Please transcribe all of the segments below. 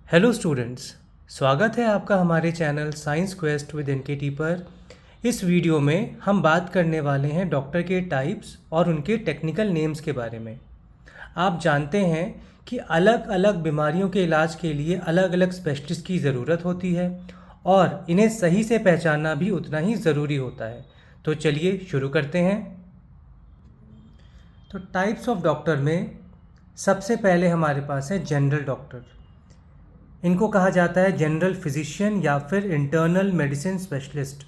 Hello students, स्वागत है आपका हमारे channel science quest with NKT पर। इस वीडियो में हम बात करने वाले हैं डॉक्टर के टाइप्स और उनके टेक्निकल नेम्स के बारे में। आप जानते हैं कि अलग अलग बीमारियों के इलाज के लिए अलग अलग स्पेशलिस्ट की ज़रूरत होती है और इन्हें सही से पहचानना भी उतना ही ज़रूरी होता है। तो चलिए शुरू करते हैं। तो टाइप्स ऑफ डॉक्टर में सबसे पहले हमारे पास है जनरल डॉक्टर। इनको कहा जाता है जनरल फिजिशियन या फिर इंटरनल मेडिसिन स्पेशलिस्ट।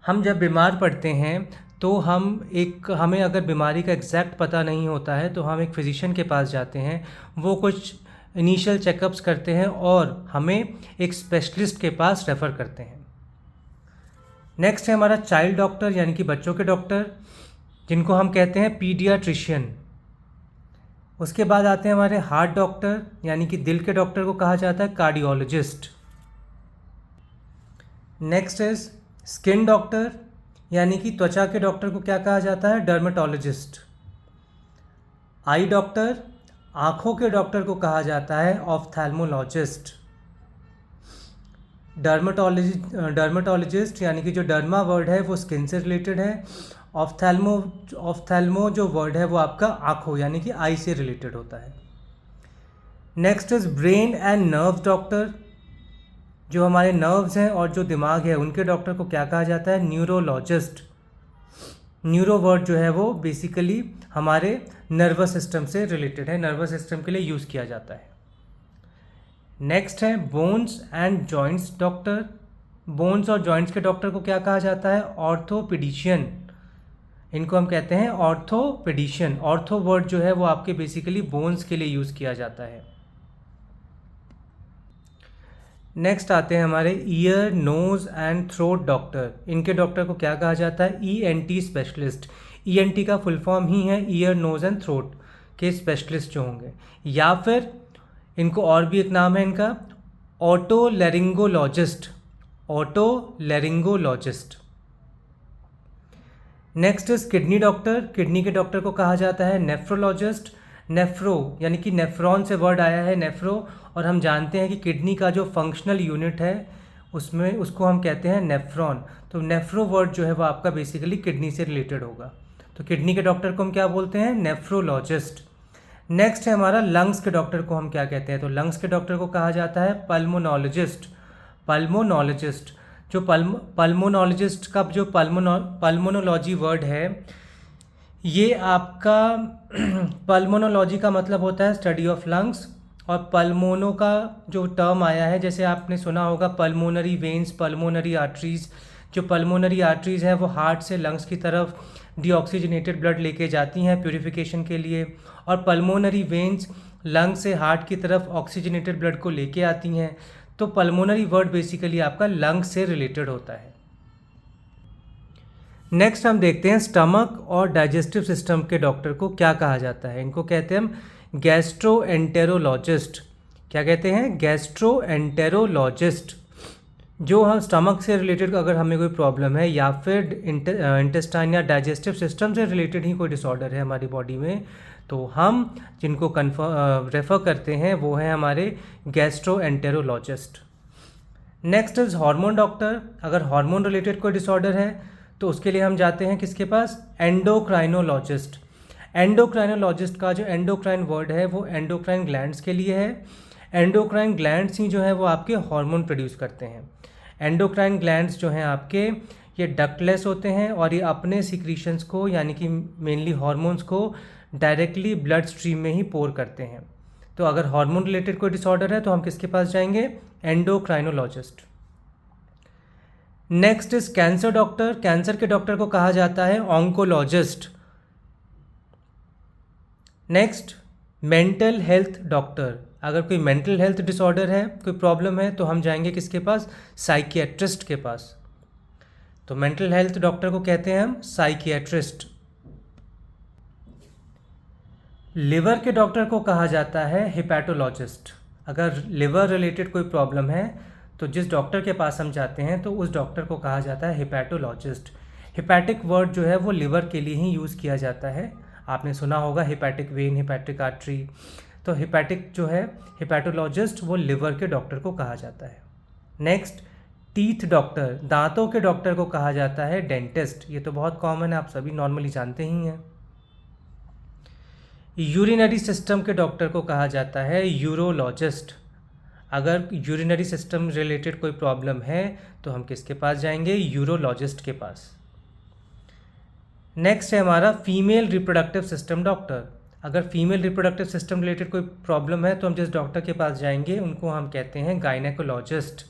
हम जब बीमार पड़ते हैं तो हमें अगर बीमारी का एग्जैक्ट पता नहीं होता है तो हम एक फिजिशियन के पास जाते हैं। वो कुछ इनिशियल चेकअप्स करते हैं और हमें एक स्पेशलिस्ट के पास रेफ़र करते हैं। नेक्स्ट है हमारा चाइल्ड डॉक्टर यानी कि बच्चों के डॉक्टर, जिनको हम कहते हैं पीडियाट्रिशियन। उसके बाद आते हैं हमारे हार्ट डॉक्टर यानी कि दिल के डॉक्टर को कहा जाता है cardiologist. Next is skin doctor यानी कि त्वचा के डॉक्टर को क्या कहा जाता है, डर्मेटोलॉजिस्ट। आई डॉक्टर, आँखों के डॉक्टर को कहा जाता है ऑफ्थैल्मोलॉजिस्ट। डर्मेटोलॉजिस्ट यानी कि जो डर्मा वर्ड है वो स्किन से रिलेटेड है। ऑफ्थैल्मो जो वर्ड है वो आपका आँखों यानी कि आई से रिलेटेड होता है। Next is brain and nerve doctor. जो हमारे नर्व्स हैं और जो दिमाग है उनके डॉक्टर को क्या कहा जाता है, न्यूरोलॉजिस्ट। न्यूरो वर्ड जो है वो बेसिकली हमारे नर्वस सिस्टम से रिलेटेड है, नर्वस सिस्टम के लिए यूज़ किया जाता है। नेक्स्ट है bones and joints doctor. Bones और जॉइंट्स के डॉक्टर को क्या कहा जाता है, ऑर्थोपेडिशियन। इनको हम कहते हैं ऑर्थोपेडिशियन। ऑर्थो वर्ड जो है वो आपके बेसिकली बोन्स के लिए यूज़ किया जाता है। नेक्स्ट आते हैं हमारे ear nose and throat doctor. इनके डॉक्टर को क्या कहा जाता है, ईएनटी स्पेशलिस्ट। ईएनटी का फुल फॉर्म ही है ईयर नोज़ एंड थ्रोट के स्पेशलिस्ट जो होंगे, या फिर इनको और भी एक नाम है इनका, otolaryngologist. Otolaryngologist. Next is kidney doctor. Kidney के डॉक्टर को कहा जाता है नेफ्रोलॉजिस्ट। नेफ्रो यानी कि नेफ्रॉन से वर्ड आया है नेफ्रो, और हम जानते हैं कि किडनी का जो फंक्शनल यूनिट है उसको हम कहते हैं नेफ्रॉन। तो नेफ्रो वर्ड जो है वो आपका बेसिकली किडनी से रिलेटेड होगा। तो किडनी के डॉक्टर को हम क्या बोलते हैं, नेफ्रोलॉजिस्ट। नेक्स्ट है हमारा लंग्स के डॉक्टर को हम क्या कहते हैं, तो लंग्स के डॉक्टर को कहा जाता है पल्मोनोलॉजिस्ट। पल्मोनोलॉजिस्ट जो पल्मोनोलॉजिस्ट का जो पल्मोनोलॉजी वर्ड है ये आपका पल्मोनोलॉजी का मतलब होता है स्टडी ऑफ लंग्स, और पल्मोनो का जो टर्म आया है, जैसे आपने सुना होगा पल्मोनरी वेन्स, पल्मोनरी आर्टरीज। जो पल्मोनरी आर्टरीज है वो हार्ट से लंग्स की तरफ डीऑक्सीजनेटेड ब्लड लेके जाती हैं प्यूरिफिकेशन के लिए, और पल्मोनरी वेन्स लंग से हार्ट की तरफ ऑक्सीजनेटेड ब्लड को लेके आती हैं। तो पल्मोनरी वर्ड बेसिकली आपका लंग से रिलेटेड होता है। नेक्स्ट हम देखते हैं स्टमक और डाइजेस्टिव सिस्टम के डॉक्टर को क्या कहा जाता है। इनको कहते हैं हम गैस्ट्रोएंटेरोलॉजिस्ट। क्या कहते हैं, गैस्ट्रोएंटेरोलॉजिस्ट। जो हम स्टमक से रिलेटेड अगर हमें कोई प्रॉब्लम है या फिर इंटेस्टाइन या डाइजेस्टिव सिस्टम से रिलेटेड ही कोई डिसऑर्डर है हमारी बॉडी में, तो हम जिनको रेफ़र करते हैं वो है हमारे gastroenterologist. Next is hormone doctor. अगर हार्मोन रिलेटेड कोई डिसऑर्डर है तो उसके लिए हम जाते हैं किसके पास, एंडोक्राइनोलॉजिस्ट। एंडोक्राइनोलॉजिस्ट का जो एंडोक्राइन वर्ड है वो एंडोक्राइन ग्लैंड्स के लिए है। एंडोक्राइन ग्लैंड्स ही जो है वो आपके हार्मोन प्रोड्यूस करते हैं। एंडोक्राइन ग्लैंड्स जो हैं आपके ये डक्टलेस होते हैं और ये अपने सिक्रीशंस को यानी कि मेनली हार्मोन्स को डायरेक्टली ब्लड स्ट्रीम में ही पोर करते हैं। तो अगर हार्मोन रिलेटेड कोई डिसऑर्डर है तो हम किसके पास जाएंगे, endocrinologist. Next is cancer doctor. Cancer के डॉक्टर को कहा जाता है oncologist. Next mental health doctor. अगर कोई मेंटल हेल्थ डिसऑर्डर है, कोई प्रॉब्लम है, तो हम जाएंगे किसके पास, साइकियाट्रिस्ट के पास। तो मेंटल हेल्थ डॉक्टर को कहते हैं हम साइकियाट्रिस्ट। लिवर के डॉक्टर को कहा जाता है हेपेटोलॉजिस्ट। अगर लिवर रिलेटेड कोई प्रॉब्लम है तो जिस डॉक्टर के पास हम जाते हैं तो उस डॉक्टर को कहा जाता है हेपेटोलॉजिस्ट। हेपेटिक वर्ड जो है वो लिवर के लिए ही यूज़ किया जाता है। आपने सुना होगा हेपेटिक वेन, हेपेटिक आर्टरी। तो हेपेटिक जो है हेपेटोलॉजिस्ट वो लिवर के डॉक्टर को कहा जाता है। नेक्स्ट, टीथ डॉक्टर, दांतों के डॉक्टर को कहा जाता है डेंटिस्ट। ये तो बहुत कॉमन है, आप सभी नॉर्मली जानते ही हैं। यूरिनरी सिस्टम के डॉक्टर को कहा जाता है यूरोलॉजिस्ट। अगर यूरिनरी सिस्टम रिलेटेड कोई प्रॉब्लम है तो हम किसके पास जाएंगे? यूरोलॉजिस्ट के पास। नेक्स्ट है हमारा फीमेल रिप्रोडक्टिव सिस्टम डॉक्टर। अगर फीमेल रिप्रोडक्टिव सिस्टम रिलेटेड कोई प्रॉब्लम है तो हम जिस डॉक्टर के पास जाएंगे उनको हम कहते हैं गायनेकोलॉजिस्ट।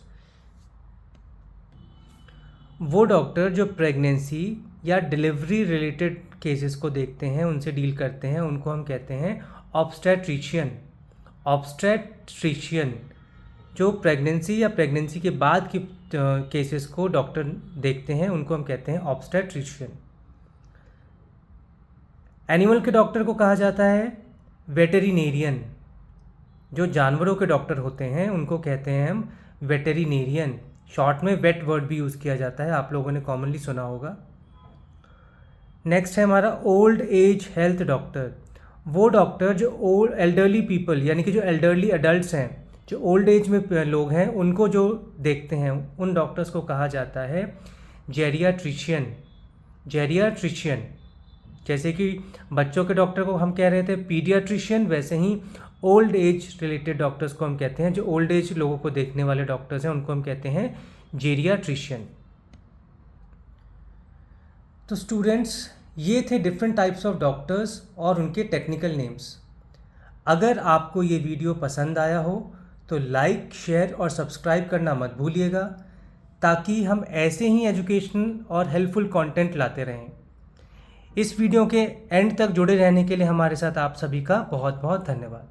वो डॉक्टर जो प्रेगनेंसी या डिलीवरी रिलेटेड केसेस को देखते हैं, उनसे डील करते हैं, उनको हम कहते हैं ऑब्स्टेट्रिशियन। ऑब्स्टेट्रिशियन जो प्रेगनेंसी या प्रेगनेंसी के बाद की केसेस को डॉक्टर देखते हैं, उनको हम कहते हैं ऑब्स्टेट्रिशियन। एनिमल के डॉक्टर को कहा जाता है वेटेरिनेरियन। जो जानवरों के डॉक्टर होते हैं उनको कहते हैं हम वेटेरिनेरियन। शॉर्ट में वेट वर्ड भी यूज़ किया जाता है, आप लोगों ने कॉमनली सुना होगा। नेक्स्ट है हमारा ओल्ड एज हेल्थ डॉक्टर। वो डॉक्टर जो एल्डरली पीपल यानी कि जो एल्डरली अडल्ट्स हैं, जो ओल्ड एज में लोग हैं, उनको जो देखते हैं, उन डॉक्टर्स को कहा जाता है जेरियाट्रिशियन। जेरियाट्रिशियन, जैसे कि बच्चों के डॉक्टर को हम कह रहे थे पीडियाट्रिशियन, वैसे ही ओल्ड एज रिलेटेड डॉक्टर्स को हम कहते हैं, जो ओल्ड एज लोगों को देखने वाले डॉक्टर्स हैं उनको हम कहते हैं जेरियाट्रिशियन। तो स्टूडेंट्स, ये थे डिफरेंट टाइप्स ऑफ डॉक्टर्स और उनके टेक्निकल नेम्स। अगर आपको ये वीडियो पसंद आया हो तो लाइक, शेयर और सब्सक्राइब करना मत भूलिएगा, ताकि हम ऐसे ही एजुकेशनल और हेल्पफुल कंटेंट लाते रहें। इस वीडियो के एंड तक जुड़े रहने के लिए हमारे साथ आप सभी का बहुत बहुत धन्यवाद।